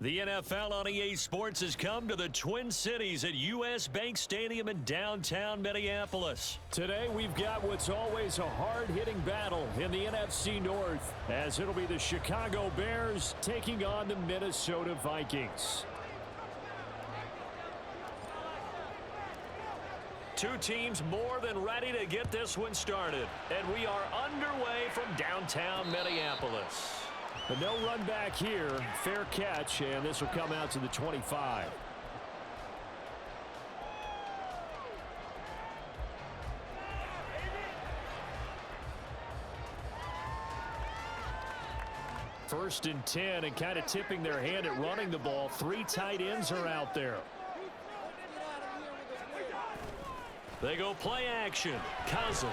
The NFL on EA Sports has come to the Twin Cities at U.S. Bank Stadium in downtown Minneapolis. Today we've got what's always a hard-hitting battle in the NFC North, as it'll be the Chicago Bears taking on the Minnesota Vikings. Two teams more than ready to get this one started, and we are underway from downtown Minneapolis. But no run back here. Fair catch, and this will come out to the 25. First and 10, and kind of tipping their hand at running the ball. Three tight ends are out there. They go play action. Cousins.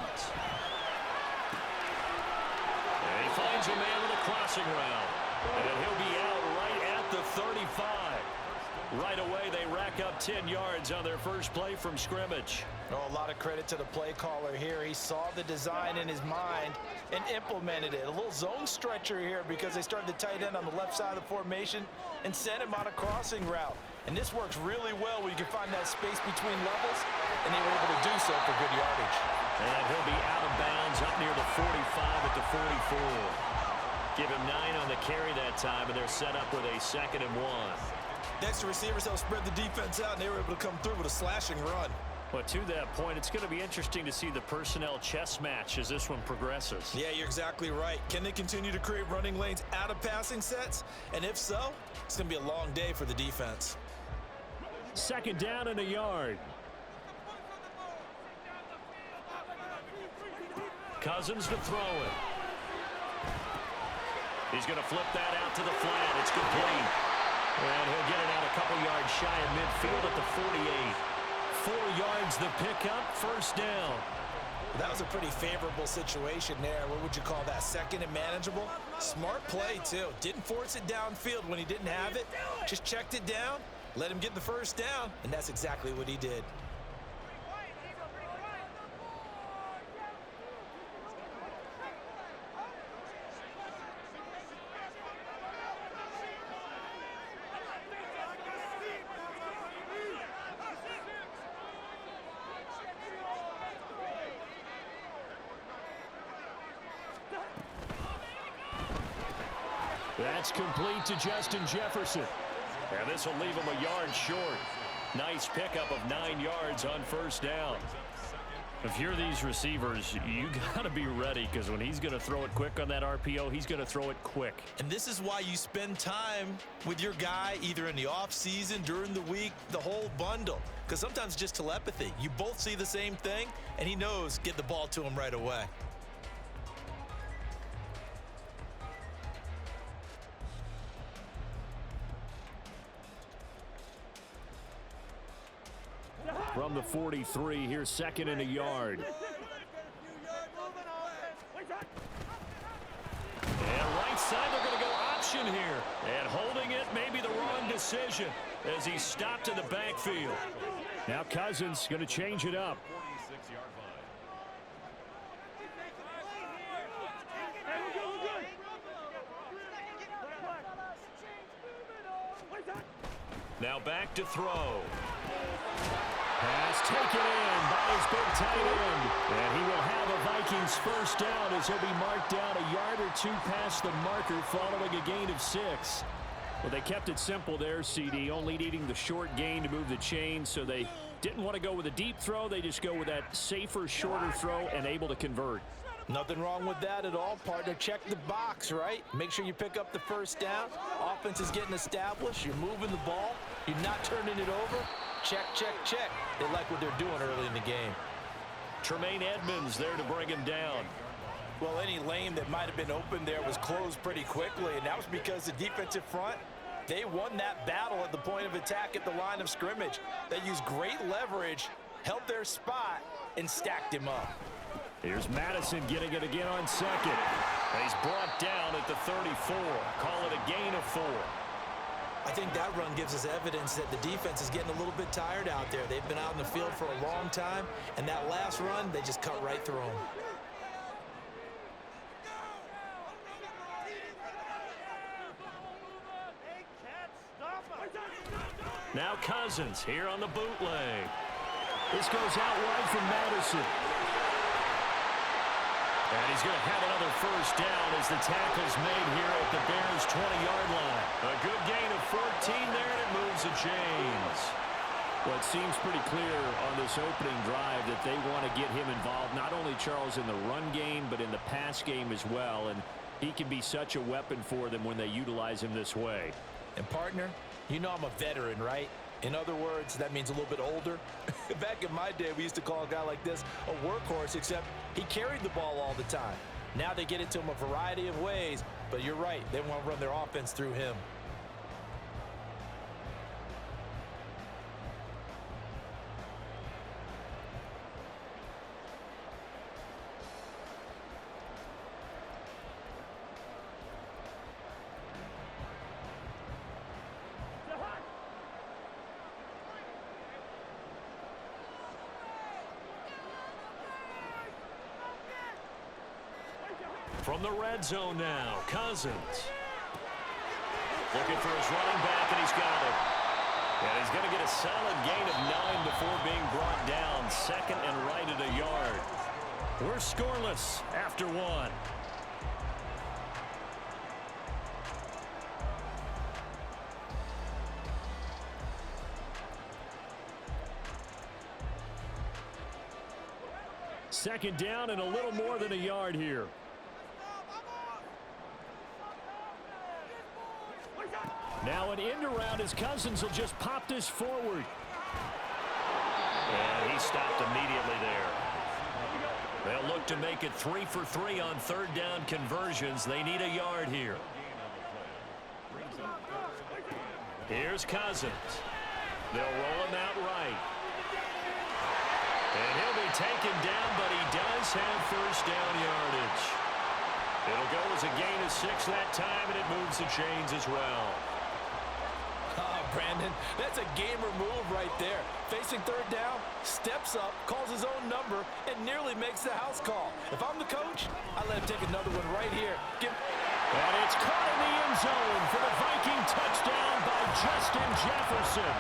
And he finds a man with a crossing route. And he'll be out right at the 35. Right away, they rack up 10 yards on their first play from scrimmage. Oh, a lot of credit to the play caller here. He saw the design in his mind and implemented it. A little zone stretcher here because they started the tight end on the left side of the formation and sent him on a crossing route. And this works really well when you can find that space between levels, and they were able to do so for good yardage. And he'll be out of bounds up near the 45 at the 44. Give him 9 on the carry that time, and they're set up with a 2nd and 1. Next to receivers, they'll spread the defense out, and they were able to come through with a slashing run. But to that point, it's going to be interesting to see the personnel chess match as this one progresses. Yeah, you're exactly right. Can they continue to create running lanes out of passing sets? And if so, it's going to be a long day for the defense. 2nd down and a yard. Cousins to throw it. He's going to flip that out to the flat. It's complete. And he'll get it out a couple yards shy of midfield at the 48. 4 yards the pickup, 1st down. That was a pretty favorable situation there. What would you call that? 2nd and manageable? Smart play, too. Didn't force it downfield when he didn't have it. Just checked it down, let him get the 1st down, and that's exactly what he did. That's complete to Justin Jefferson. And this will leave him a yard short. Nice pickup of 9 yards on 1st down. If you're these receivers, you got to be ready, because when he's going to throw it quick on that RPO, he's going to throw it quick. And this is why you spend time with your guy either in the offseason, during the week, the whole bundle. Because sometimes it's just telepathy. You both see the same thing, and he knows get the ball to him right away. From the 43, here's 2nd and a yard. And right side, they're going to go option here. And holding it may be the wrong decision as he stopped in the backfield. Now Cousins going to change it up. Now back to throw. Pass taken in by his big tight end. And he will have a Vikings 1st down as he'll be marked down a yard or 2 past the marker following a gain of 6. Well, they kept it simple there, CD, only needing the short gain to move the chain, so they didn't want to go with a deep throw. They just go with that safer, shorter throw and able to convert. Nothing wrong with that at all, partner. Check the box, right? Make sure you pick up the 1st down. Offense is getting established. You're moving the ball. You're not turning it over. Check, check, check. They like what they're doing early in the game. Tremaine Edmonds there to bring him down. Well, any lane that might have been open there was closed pretty quickly, and that was because the defensive front, they won that battle at the point of attack at the line of scrimmage. They used great leverage, held their spot, and stacked him up. Here's Madison getting it again on 2nd. And he's brought down at the 34. Call it a gain of 4. I think that run gives us evidence that the defense is getting a little bit tired out there. They've been out in the field for a long time, and that last run, they just cut right through them. Cousins here on the bootleg. This goes out wide from Madison. And he's going to have another first down as the tackle's made here at the Bears' 20-yard line. A good gain of 14 there, and it moves the chains. Well, it seems pretty clear on this opening drive that they want to get him involved, not only, Charles, in the run game, but in the pass game as well. And he can be such a weapon for them when they utilize him this way. And, partner, you know I'm a veteran, right? In other words, that means a little bit older. Back in my day, we used to call a guy like this a workhorse, except he carried the ball all the time. Now they get it to him a variety of ways, but you're right. They want to run their offense through him. From the red zone now, Cousins. Looking for his running back, and he's got it. And he's going to get a solid gain of 9 before being brought down. Second and right at a yard. We're scoreless after 1. Second down and a little more than a yard here. Now an end around as Cousins will just pop this forward. And he stopped immediately there. They'll look to make it 3 for 3 on third down conversions. They need a yard here. Here's Cousins. They'll roll him out right. And he'll be taken down, but he does have first down yardage. It'll go as a gain of 6 that time, and it moves the chains as well. Brandon, that's a gamer move right there. Facing third down, steps up, calls his own number, and nearly makes the house call. If I'm the coach, I let him take another one right here. And it's caught in the end zone for the Viking touchdown by Justin Jefferson.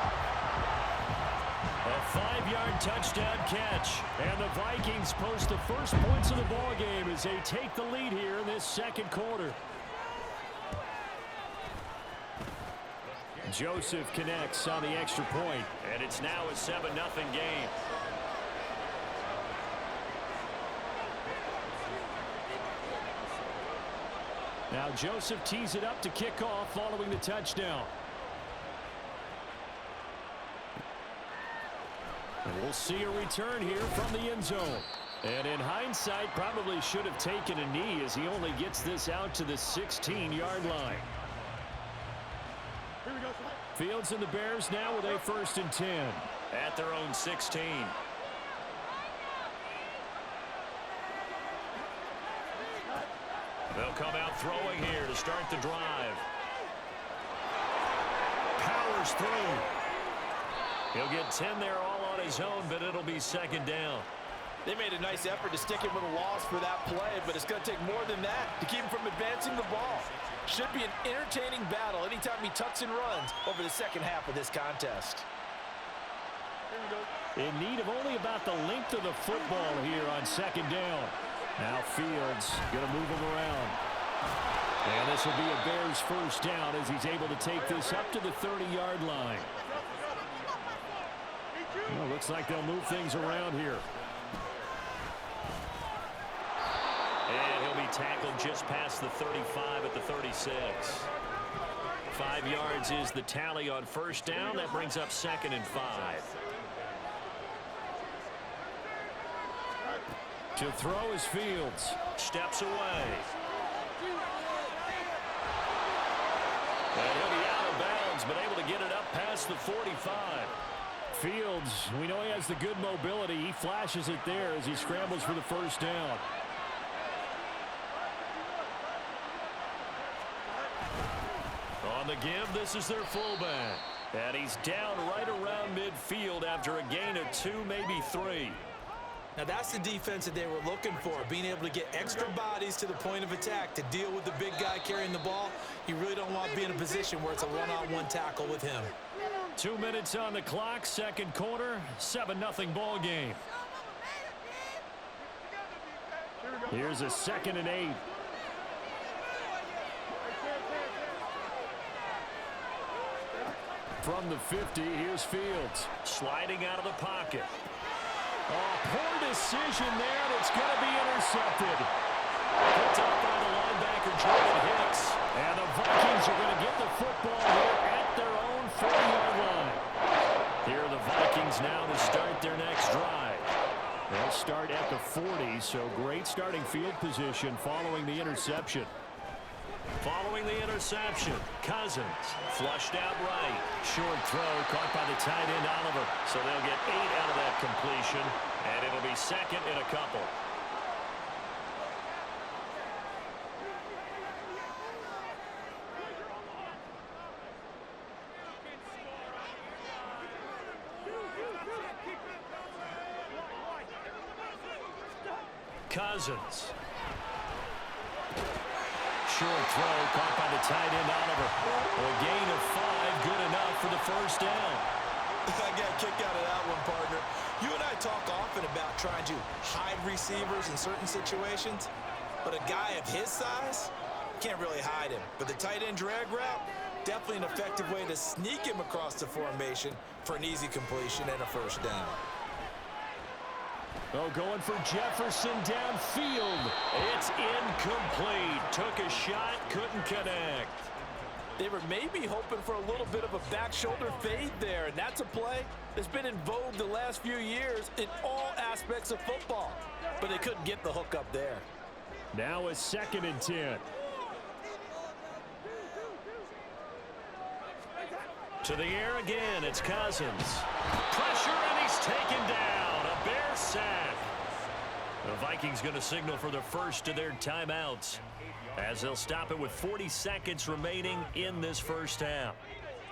A 5-yard touchdown catch. And the Vikings post the first points of the ballgame as they take the lead here in this second quarter. Joseph connects on the extra point, and it's now a 7-0 game. Now Joseph tees it up to kick off following the touchdown. And we'll see a return here from the end zone. And in hindsight, probably should have taken a knee as he only gets this out to the 16-yard line. Fields and the Bears now with a 1st and 10 at their own 16. They'll come out throwing here to start the drive. Powers through. He'll get 10 there all on his own, but it'll be second down. They made a nice effort to stick him with a loss for that play, but it's going to take more than that to keep him from advancing the ball. Should be an entertaining battle anytime he tucks and runs over the second half of this contest. In need of only about the length of the football here on second down. Now Fields going to move him around. And this will be a Bears first down as he's able to take this up to the 30-yard line. Well, looks like they'll move things around here. And he'll be tackled just past the 35 at the 36. 5 yards is the tally on first down. That brings up 2nd and 5. To throw is Fields. Steps away. And he'll be out of bounds, but able to get it up past the 45. Fields, we know he has the good mobility. He flashes it there as he scrambles for the first down. On the give, this is their fullback. And he's down right around midfield after a gain of 2, maybe 3. Now that's the defense that they were looking for, being able to get extra bodies to the point of attack to deal with the big guy carrying the ball. You really don't want to be in a position where it's a one-on-one tackle with him. 2 minutes on the clock, second quarter, 7-0 ball game. Here's a 2nd and 8. From the 50, here's Fields. Sliding out of the pocket. Oh, poor decision there, and it's going to be intercepted. Picked up by the linebacker, Jordan Hicks. And the Vikings are going to get the football here at their own 40-yard line. Here are the Vikings now to start their next drive. They'll start at the 40, so great starting field position following the interception. Following the interception, Cousins flushed out right. Short throw caught by the tight end, Oliver. So they'll get 8 out of that completion, and it'll be 2nd and a couple. Cousins. Short throw caught by the tight end, Oliver. A gain of 5, good enough for the first down. I got a kick out of that one, partner. You and I talk often about trying to hide receivers in certain situations, but a guy of his size, can't really hide him. But the tight end drag route, definitely an effective way to sneak him across the formation for an easy completion and a first down. Oh, going for Jefferson downfield. It's incomplete. Took a shot, couldn't connect. They were maybe hoping for a little bit of a back shoulder fade there, and that's a play that's been in vogue the last few years in all aspects of football. But they couldn't get the hook up there. Now a 2nd and 10. To the air again, it's Cousins. Pressure, and he's taken down. A Bear sack. The Vikings going to signal for the first of their timeouts, as they'll stop it with 40 seconds remaining in this first half.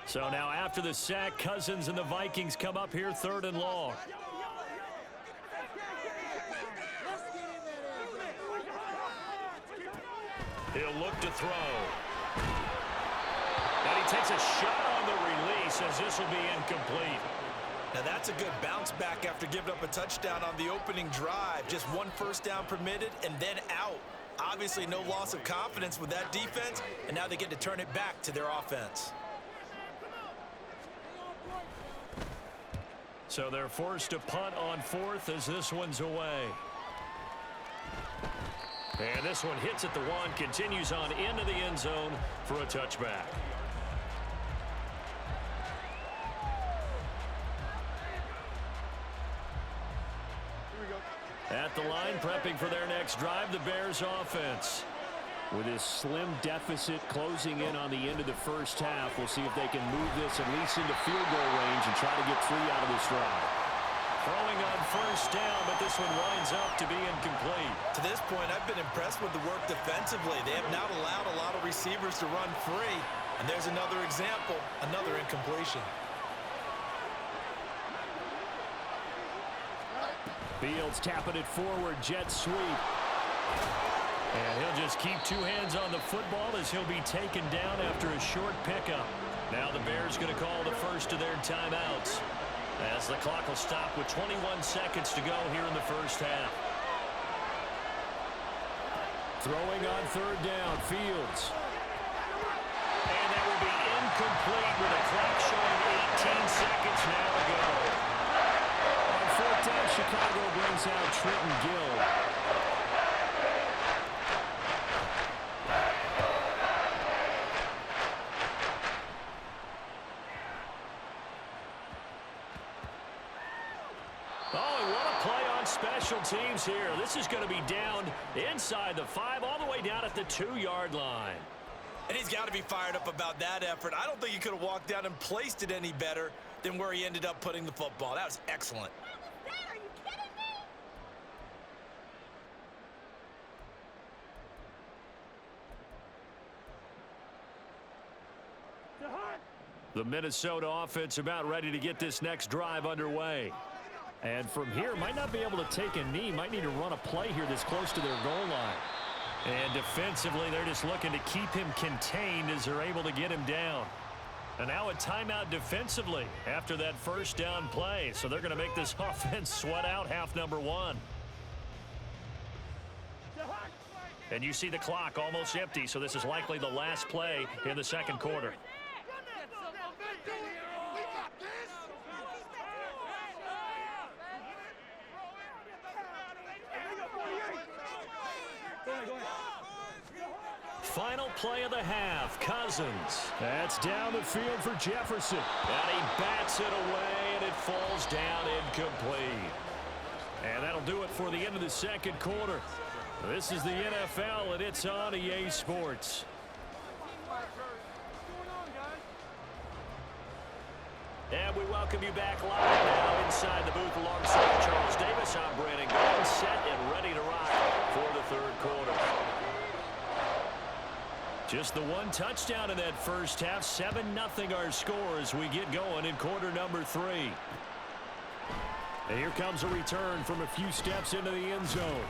So now after the sack, Cousins and the Vikings come up here 3rd and long. He'll look to throw. And he takes a shot on the release, as this will be incomplete. Now that's a good bounce back after giving up a touchdown on the opening drive. Just 1 first down permitted and then out. Obviously no loss of confidence with that defense, and now they get to turn it back to their offense. So they're forced to punt on 4th as this one's away. And this one hits at the 1, continues on into the end zone for a touchback. At the line, prepping for their next drive, the Bears offense. With his slim deficit closing in on the end of the first half, we'll see if they can move this at least into field goal range and try to get 3 out of this drive. Throwing on first down, but this one winds up to be incomplete. To this point, I've been impressed with the work defensively. They have not allowed a lot of receivers to run free. And there's another example, another incompletion. Fields tapping it forward, jet sweep. And he'll just keep 2 hands on the football as he'll be taken down after a short pickup. Now the Bears going to call the first of their timeouts, as the clock will stop with 21 seconds to go here in the first half. Throwing on 3rd down, Fields. And that will be incomplete with a clock showing 18 seconds now to go. On 4th down, Chicago brings out Trenton Gill. Special teams here. This is going to be down inside the 5, all the way down at the 2-yard line. And he's got to be fired up about that effort. I don't think he could have walked down and placed it any better than where he ended up putting the football. That was excellent. Are you kidding me? The Minnesota offense about ready to get this next drive underway. And from here, might not be able to take a knee. Might need to run a play here this close to their goal line. And defensively, they're just looking to keep him contained as they're able to get him down. And now a timeout defensively after that first down play. So they're going to make this offense sweat out half number one. And you see the clock almost empty, so this is likely the last play in the second quarter. Final play of the half, Cousins. That's down the field for Jefferson. And he bats it away, and it falls down incomplete. And that'll do it for the end of the second quarter. This is the NFL, and it's on EA Sports. And we welcome you back live now inside the booth alongside Charles Davis. I'm Brandon Gordon, set and ready to rock for the third quarter. Just the one touchdown in that first half. 7-0 our score as we get going in quarter number 3. And here comes a return from a few steps into the end zone.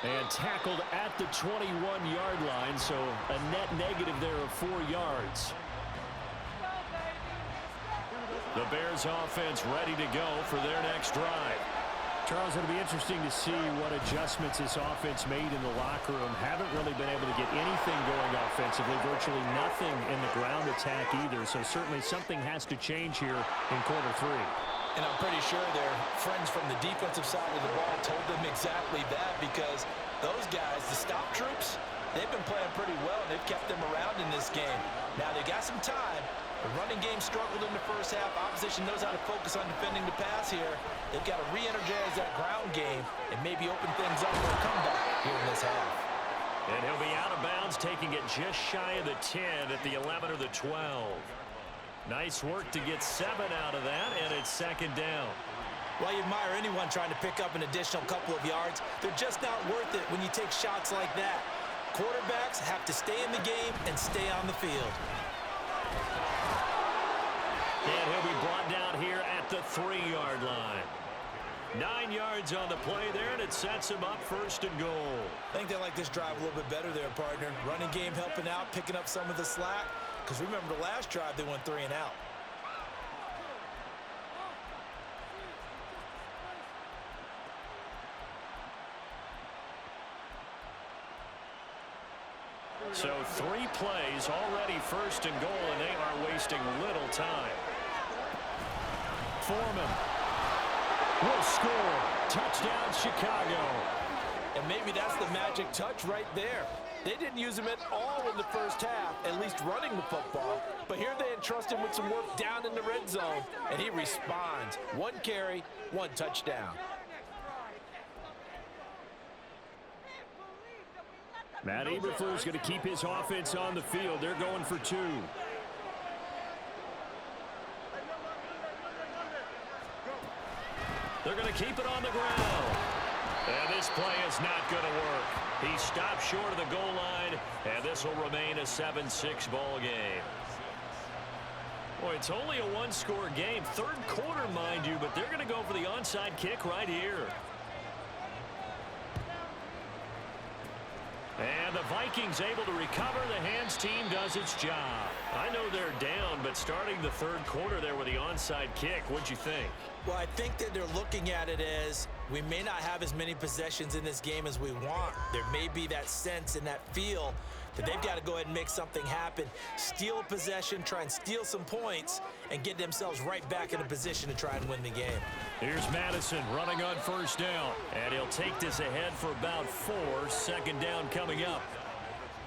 And tackled at the 21-yard line, so a net negative there of 4 yards. The Bears offense ready to go for their next drive. Charles, it'll be interesting to see what adjustments this offense made in the locker room. Haven't really been able to get anything going offensively, virtually nothing in the ground attack either. So certainly something has to change here in quarter 3. And I'm pretty sure their friends from the defensive side of the ball told them exactly that, because those guys, the stop troops, they've been playing pretty well, and they've kept them around in this game. Now they got some time. The running game struggled in the first half. Opposition knows how to focus on defending the pass here. They've got to re-energize that ground game and maybe open things up for a comeback here in this half. And he'll be out of bounds, taking it just shy of the 10 at the 11 or the 12. Nice work to get 7 out of that, and it's second down. Well, you admire anyone trying to pick up an additional couple of yards. They're just not worth it when you take shots like that. Quarterbacks have to stay in the game and stay on the field. And he'll be brought down here at the 3-yard line. 9 yards on the play there, and it sets him up first and goal. I think they like this drive a little bit better there, partner. Running game helping out, picking up some of the slack. Because remember the last drive, they went 3 and out. So 3 plays, already first and goal, and they are wasting little time. Foreman will score. Touchdown, Chicago. And maybe that's the magic touch right there. They didn't use him at all in the first half, at least running the football. But here they entrust him with some work down in the red zone, and he responds. 1 carry, 1 touchdown. Matt Eberflus going to keep his offense on the field. They're going for 2. They're going to keep it on the ground. And this play is not going to work. He stopped short of the goal line, and this will remain a 7-6 ball game. Boy, it's only a 1-score game. Third quarter, mind you, but they're going to go for the onside kick right here. And the Vikings able to recover. The hands team does its job. I know they're down, but starting the third quarter there with the onside kick, what'd you think? Well, I think that they're looking at it as we may not have as many possessions in this game as we want. There may be that sense and that feel that they've got to go ahead and make something happen. Steal a possession, try and steal some points, and get themselves right back in a position to try and win the game. Here's Madison running on first down. And he'll take this ahead for about 4. Second down coming up.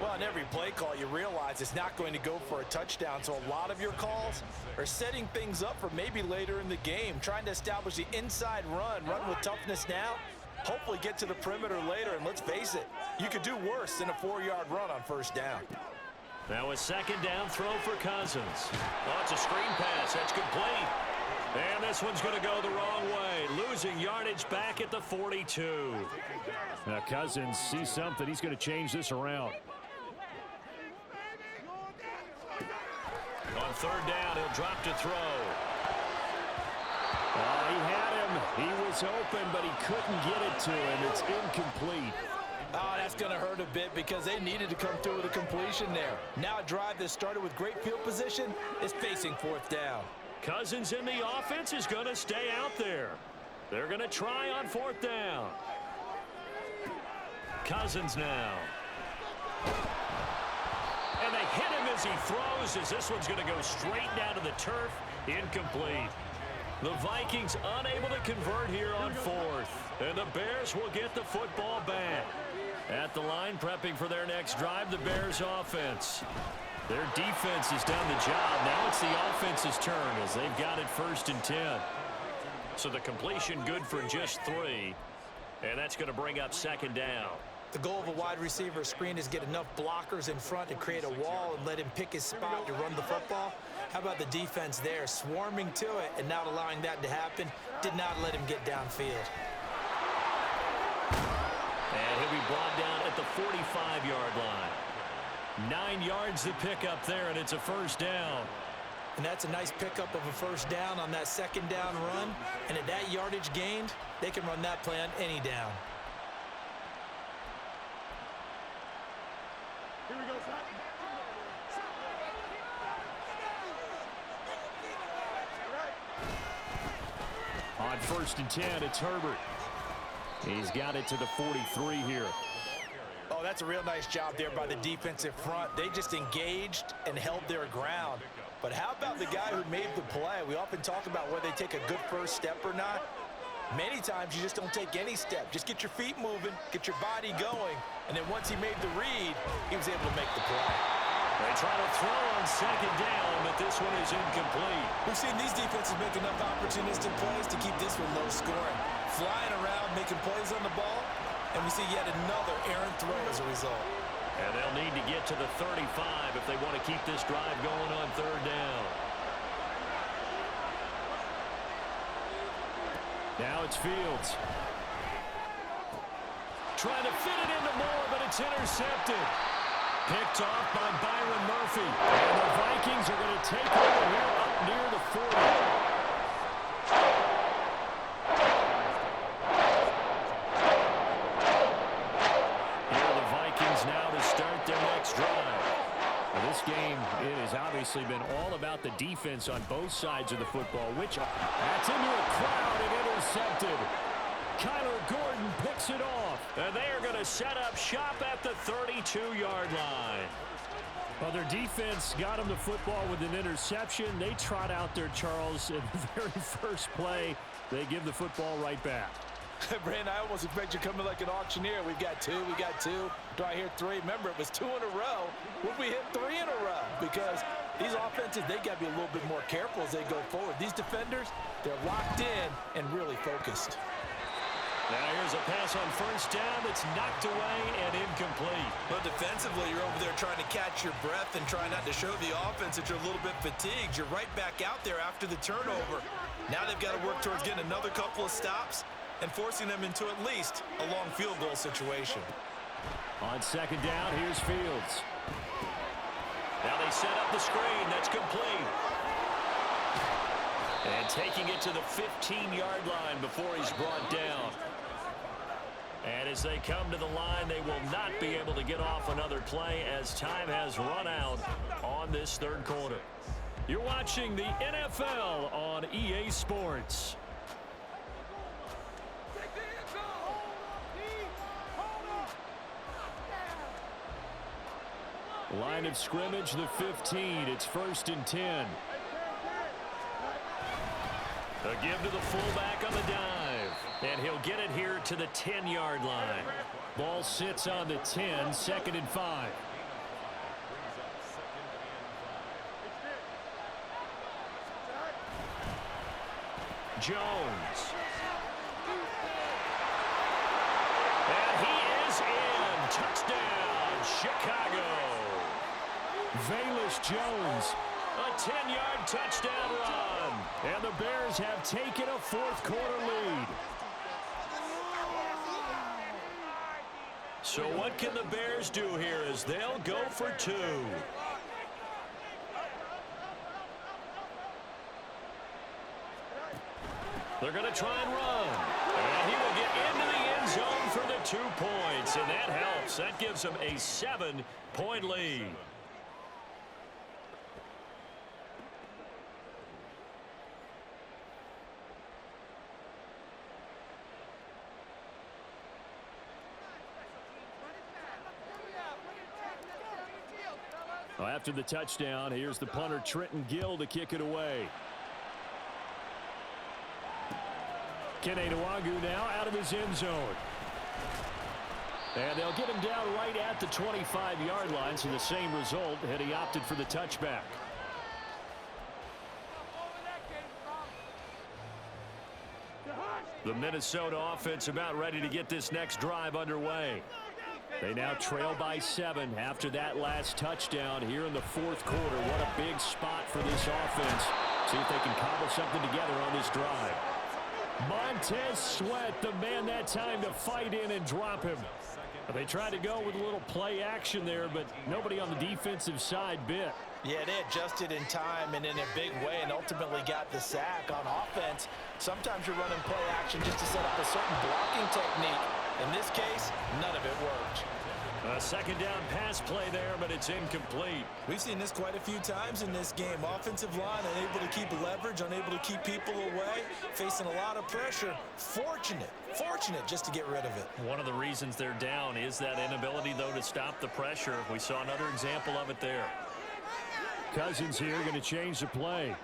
Well, on every play call, you realize it's not going to go for a touchdown. So a lot of your calls are setting things up for maybe later in the game, trying to establish the inside run with toughness now. Hopefully get to the perimeter later, and let's face it, you could do worse than a 4-yard run on first down. Now a second down throw for Cousins. Oh, it's a screen pass. That's complete. And this one's going to go the wrong way. Losing yardage back at the 42. Now Cousins sees something. He's going to change this around. On third down, he'll drop to throw. He had him. He was open, but he couldn't get it to him. It's incomplete. Oh, that's going to hurt a bit because they needed to come through with a completion there. Now a drive that started with great field position is facing fourth down. Cousins in the offense is going to stay out there. They're going to try on fourth down. Cousins now. And they hit him as he throws, as this one's going to go straight down to the turf. Incomplete. The Vikings unable to convert here on fourth. And the Bears will get the football back. At the line, prepping for their next drive, the Bears offense. Their defense has done the job. Now it's the offense's turn as they've got it 1st and 10. So the completion good for just 3. And that's going to bring up 2nd down. The goal of a wide receiver screen is get enough blockers in front to create a wall and let him pick his spot to run the football. How about the defense there, swarming to it and not allowing that to happen? Did not let him get downfield. And he'll be brought down at the 45-yard line. 9 yards to pick up there, and it's a 1st down. And that's a nice pickup of a 1st down on that 2nd down run. And at that yardage gained, they can run that play on any down. Here we go, son. On 1st and 10, it's Herbert. He's got it to the 43 here. Oh, that's a real nice job there by the defensive front. They just engaged and held their ground. But how about the guy who made the play? We often talk about whether they take a good first step or not. Many times you just don't take any step. Just get your feet moving, get your body going, and then once he made the read, he was able to make the play. They try to throw on 2nd down, but this one is incomplete. We've seen these defenses make enough opportunistic plays to keep this one low scoring. Flying around, making plays on the ball, and we see yet another errant throw as a result. And they'll need to get to the 35 if they want to keep this drive going on 3rd down. Now it's Fields. Trying to fit it into Moore, but it's intercepted. Picked off by Byron Murphy. And the Vikings are going to take over here up near the 40. Here are the Vikings now to start their next drive. Well, this game, it has obviously been all about the defense on both sides of the football, which that's into a crowd and intercepted. Kyler Gordon picks it off, and they are going to set up shop at the 32-yard line. Well, their defense got them the football with an interception. They trot out there, Charles, in the very first play. They give the football right back. Brandon, I almost expect you coming like an auctioneer. We've got 2, we got 2. Do I hear 3? Remember, it was 2 in a row. Would we hit 3 in a row? Because these offenses, they got to be a little bit more careful as they go forward. These defenders, they're locked in and really focused. Now here's a pass on 1st down that's knocked away and incomplete. But defensively, you're over there trying to catch your breath and try not to show the offense that you're a little bit fatigued. You're right back out there after the turnover. Now they've got to work towards getting another couple of stops and forcing them into at least a long field goal situation. On 2nd down, here's Fields. Now they set up the screen. That's complete. And taking it to the 15-yard line before he's brought down. And as they come to the line, they will not be able to get off another play as time has run out on this 3rd quarter. You're watching the NFL on EA Sports. Line of scrimmage, the 15. It's 1st and 10. A give to the fullback on the dive. And he'll get it here to the 10-yard line. Ball sits on the 10, 2nd and 5. Jones. And he is in. Touchdown, Chicago. Velus Jones. A 10-yard touchdown run. And the Bears have taken a 4th quarter lead. So what can the Bears do here as they'll go for 2? They're going to try and run. And he will get into the end zone for the 2 points. and that helps. That gives them a 7-point lead. Well, after the touchdown, here's the punter Trenton Gill to kick it away. Kene Nwagu now out of his end zone. And they'll get him down right at the 25-yard line, so the same result had he opted for the touchback. The Minnesota offense about ready to get this next drive underway. They now trail by 7 after that last touchdown here in the fourth quarter. What a big spot for this offense. See if they can cobble something together on this drive. Montez Sweat, the man that time to fight in and drop him. They tried to go with a little play action there, but nobody on the defensive side bit. Yeah, they adjusted in time and in a big way and ultimately got the sack. On offense, sometimes you're running play action just to set up a certain blocking technique. In this case, none of it worked. A second down pass play there, but it's incomplete. We've seen this quite a few times in this game. Offensive line unable to keep leverage, unable to keep people away, facing a lot of pressure. Fortunate just to get rid of it. One of the reasons they're down is that inability, though, to stop the pressure. We saw another example of it there. Cousins here going to change the play.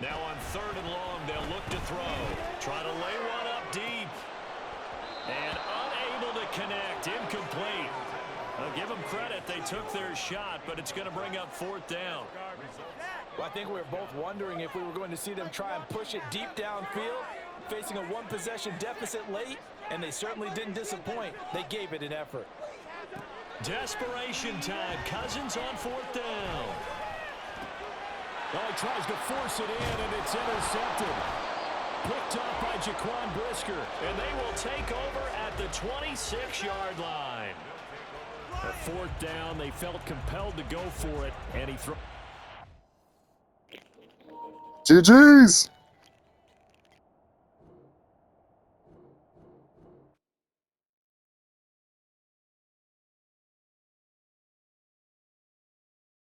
Now on 3rd and long, they'll look to throw. Try to lay one up deep. And unable to connect. Incomplete. I'll give them credit. They took their shot, but it's going to bring up 4th down. Well, I think we were both wondering if we were going to see them try and push it deep downfield, facing a one-possession deficit late, and they certainly didn't disappoint. They gave it an effort. Desperation time. Cousins on 4th down. Well, he tries to force it in, and it's intercepted. Picked off by Jaquan Brisker. And they will take over at the 26-yard line. A 4th down, they felt compelled to go for it, and he threw. GG's.